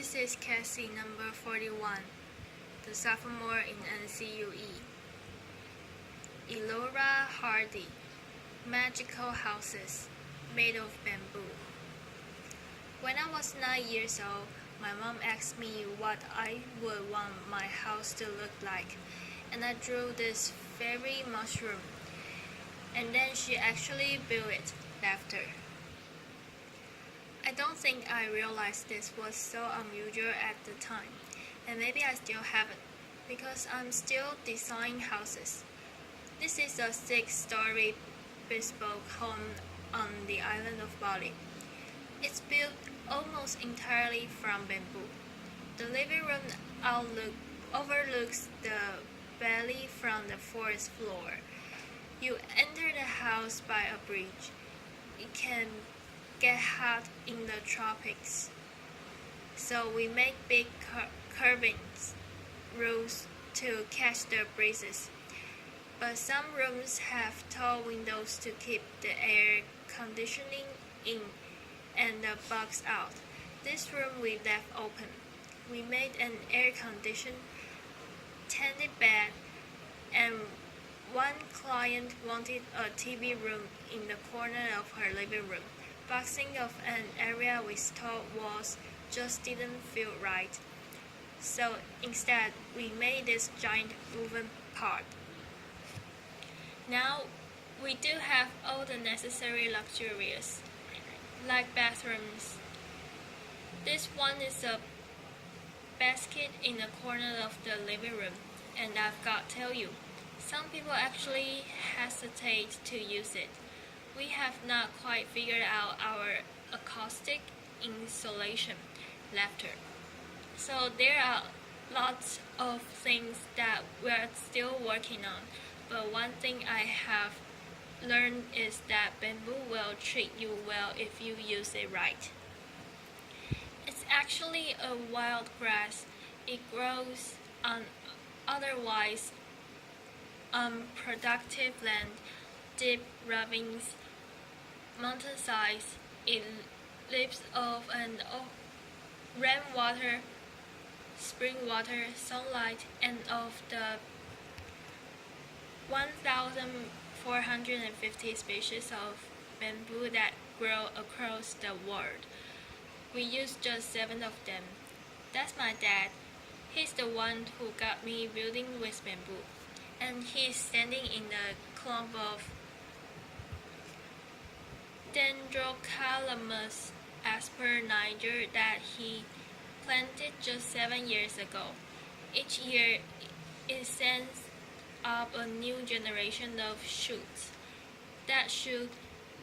This is Cassie number 41, the sophomore in NCUE. Elora Hardy, magical houses made of bamboo. When I was 9 years old, my mom asked me what I would want my house to look like, and I drew this fairy mushroom. And then she actually built it, laughter. I don't think I realized this was so unusual at the time, and maybe I still haven't, because I'm still designing houses. This is a 6-story bespoke home on the island of Bali. It's built almost entirely from bamboo. The living room overlooks the valley from the fourth floor. You enter the house by a bridge. It can get hot in the tropics, so we make big curtains roofs to catch the breezes. But some rooms have tall windows to keep the air conditioning in and the bugs out. This room we left open. We made an air-conditioned tented bed, and one client wanted a TV room in the corner of her living room. Boxing of an area with tall walls just didn't feel right. So instead, we made this giant woven part. Now, we do have all the necessary luxuries, like bathrooms. This one is a basket in the corner of the living room, and I've got to tell you, some people actually hesitate to use it. We have not quite figured out our acoustic insulation, laughter. So there are lots of things that we're still working on, but one thing I have learned is that bamboo will treat you well if you use it right. It's actually a wild grass. It grows on otherwise unproductive land, deep ravines, mountainsides. It lives off rainwater, spring water, sunlight, and of the 1,450 species of bamboo that grow across the world. We use just 7 of them. That's my dad. He's the one who got me building with bamboo, and he's standing in a clump of Dendrocalamus asper Niger that he planted just 7 years ago. Each year, it sends up a new generation of shoots. That shoot,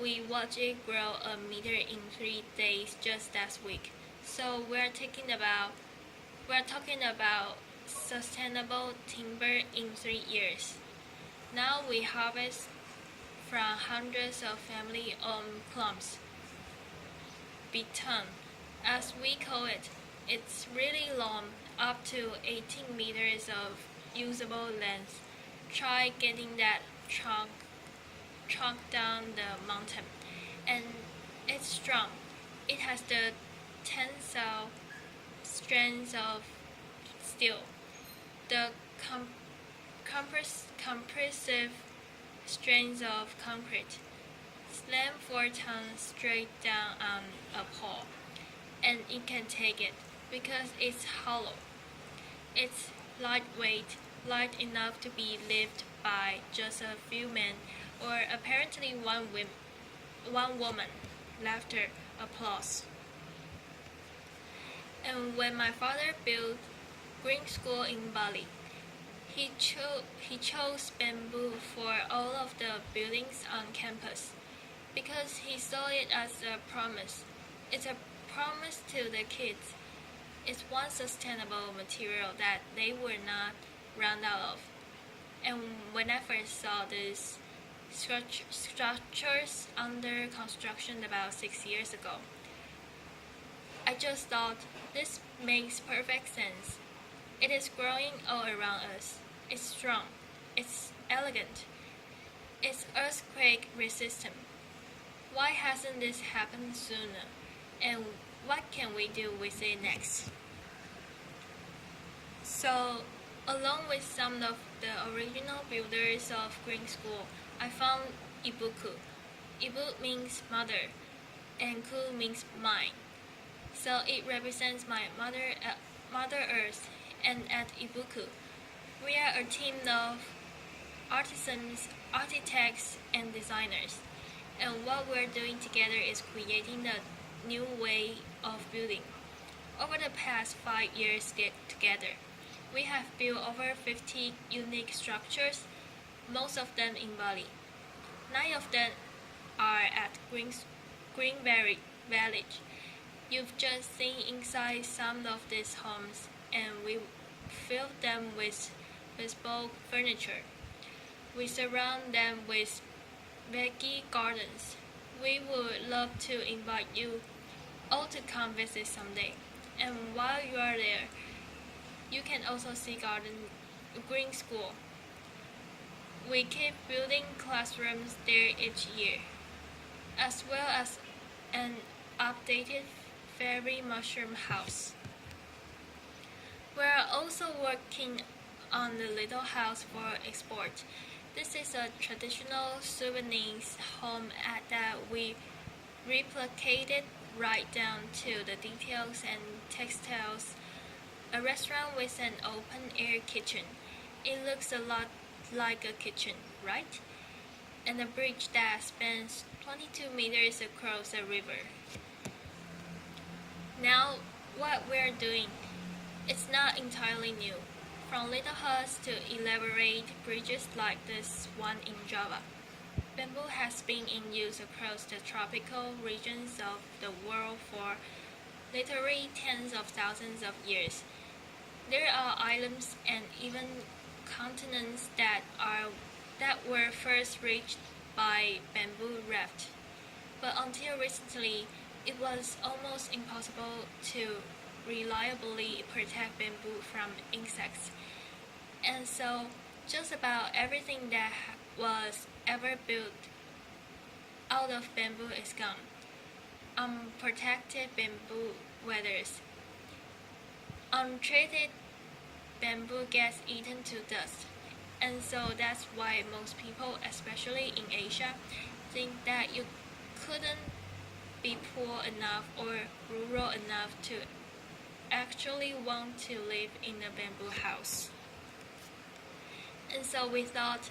we watched it grow a meter in 3 days just last week. So we're talking about sustainable timber in 3 years. Now we harvest from hundreds of family-owned clumps. Beton, as we call it, it's really long, up to 18 meters of usable length. Try getting that trunk down the mountain, and it's strong. It has the tensile strength of steel, the compressive strength of concrete. Slam 4 tons straight down on a pole, and it can take it because it's hollow. It's lightweight, light enough to be lifted by just a few men, or apparently one woman. Laughter, applause. And when my father built Green School in Bali, he chose bamboo for all of the buildings on campus because he saw it as a promise. It's a promise to the kids. It's one sustainable material that they will not run out of. And when I first saw these structures under construction about 6 years ago, I just thought, this makes perfect sense. It is growing all around us. It's strong. It's elegant. It's earthquake resistant. Why hasn't this happened sooner? And what can we do with it next? So, along with some of the original builders of Green School, I found Ibuku. Ibu means mother, and Ku means mine. So it represents my Mother Earth. And at Ibuku, we are a team of artisans, architects, and designers. And what we're doing together is creating a new way of building. Over the past 5 years together, we have built over 50 unique structures, most of them in Bali. 9 of them are at Greenberry Village. You've just seen inside some of these homes, and we filled them with bespoke furniture. We surround them with veggie gardens. We would love to invite you all to come visit someday. And while you are there, you can also see Green School. We keep building classrooms there each year, as well as an updated fairy mushroom house. We are also working on the little house for export. This is a traditional souvenirs home that we replicated right down to the details and textiles. A restaurant with an open-air kitchen. It looks a lot like a kitchen, right? And a bridge that spans 22 meters across a river. Now, what we're doing, it's not entirely new. From little huts to elaborate bridges like this one in Java. Bamboo has been in use across the tropical regions of the world for literally tens of thousands of years. There are islands and even continents that were first reached by bamboo raft. But until recently, it was almost impossible to reliably protect bamboo from insects. And so, just about everything that was ever built out of bamboo is gone. Unprotected bamboo withers. Untreated bamboo gets eaten to dust. And so that's why most people, especially in Asia, think that you couldn't be poor enough or rural enough to actually want to live in a bamboo house. And so we thought,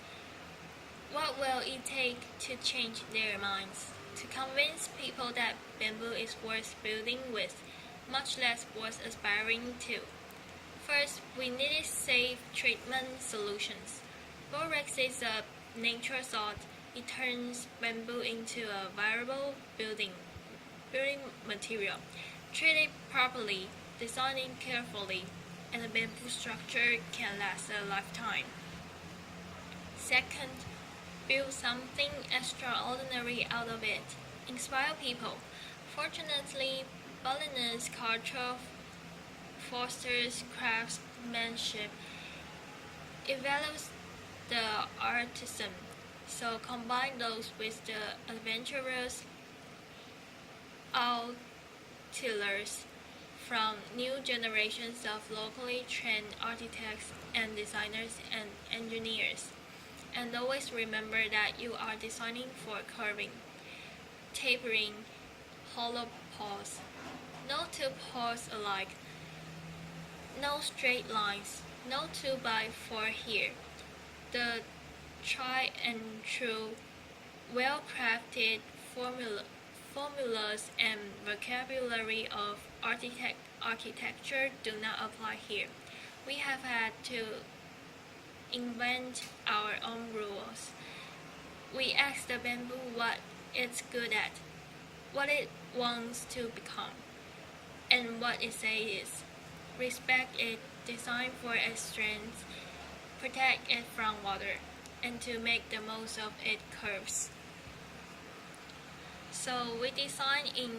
what will it take to change their minds? To convince people that bamboo is worth building with, much less worth aspiring to. First, we needed safe treatment solutions. Borax is a nature salt. It turns bamboo into a viable building material. Treat it properly, design it carefully, and the bamboo structure can last a lifetime. Second, build something extraordinary out of it. Inspire people. Fortunately, Balinese culture fosters craftsmanship. It values the artisan. So combine those with the adventurous outliers from new generations of locally trained architects and designers and engineers. And always remember that you are designing for curving, tapering, hollow poles. No two poles alike. No straight lines. No 2x4 here. The tried and true, well-crafted formulas and vocabulary of architecture do not apply here. We have had to invent our own rules. We ask the bamboo what it's good at, what it wants to become, and what it says. Respect it, design for its strengths, protect it from water, and to make the most of its curves. So we design in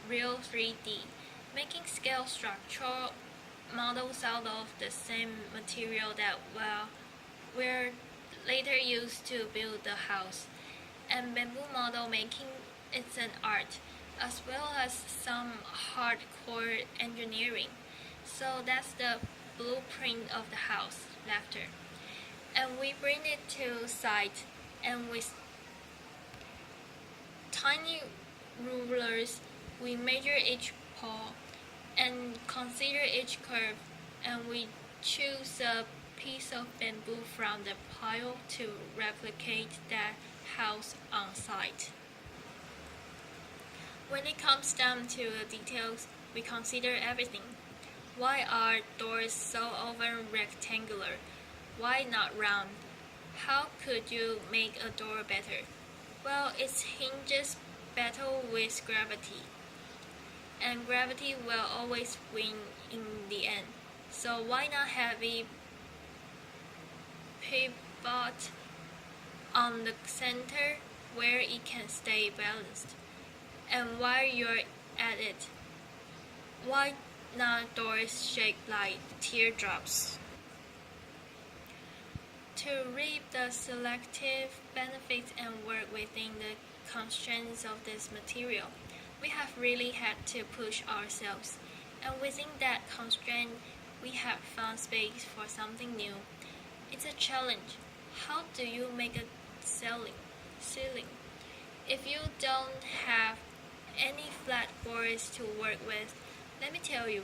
real 3D, making scale structural models out of the same material that were later used to build the house. And bamboo model making is an art, as well as some hardcore engineering. So that's the blueprint of the house, laughter. And we bring it to sight, and with tiny rulers we measure each pole and consider each curve, and we choose a piece of bamboo from the pile to replicate that house on site. When it comes down to the details, we consider everything. Why are doors so often rectangular? Why not round? How could you make a door better? Well, its hinges battle with gravity, and gravity will always win in the end. So why not have it pivot on the center where it can stay balanced? And while you're at it, why not doors shaped like teardrops? To reap the selective benefits and work within the constraints of this material, we have really had to push ourselves, and within that constraint, we have found space for something new. It's a challenge. How do you make a ceiling? If you don't have any flat boards to work with, let me tell you,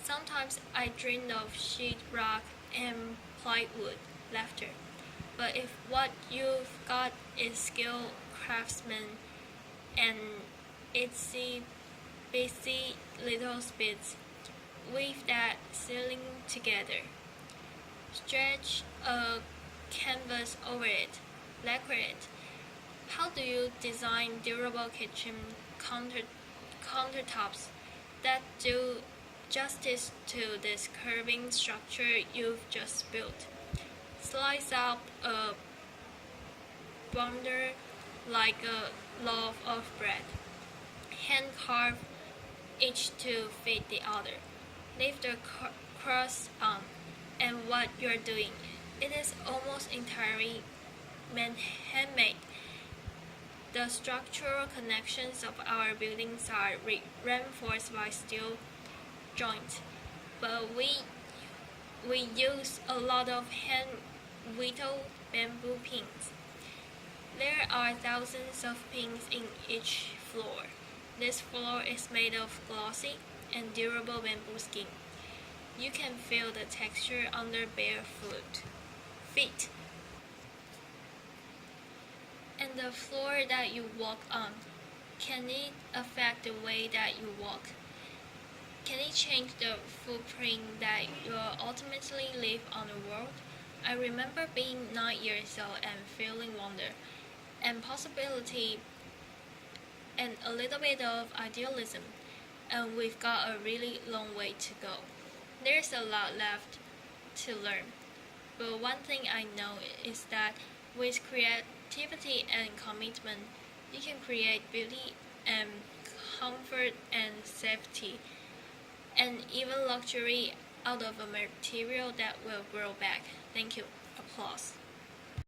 sometimes I dream of sheetrock and plywood, laughter. But if what you've got is skilled craftsmen and itsy bitsy little bits, weave that ceiling together. Stretch a canvas over it, lacquer it. How do you design durable kitchen countertops that do justice to this curving structure you've just built? Slice out a bundle like a loaf of bread. Hand carve each to fit the other. Leave the crust on, and what you're doing, it is almost entirely handmade. The structural connections of our buildings are reinforced by steel joints, but we use a lot of hand-whittled bamboo pins. There are thousands of pins in each floor. This floor is made of glossy and durable bamboo skin. You can feel the texture under bare feet. And the floor that you walk on, can it affect the way that you walk? Can it change the footprint that you'll ultimately leave on the world? I remember being 9 years old and feeling wonder and possibility and a little bit of idealism, and we've got a really long way to go. There's a lot left to learn, but one thing I know is that with creativity and commitment, you can create beauty and comfort and safety and even luxury out of a material that will grow back. Thank you. Applause.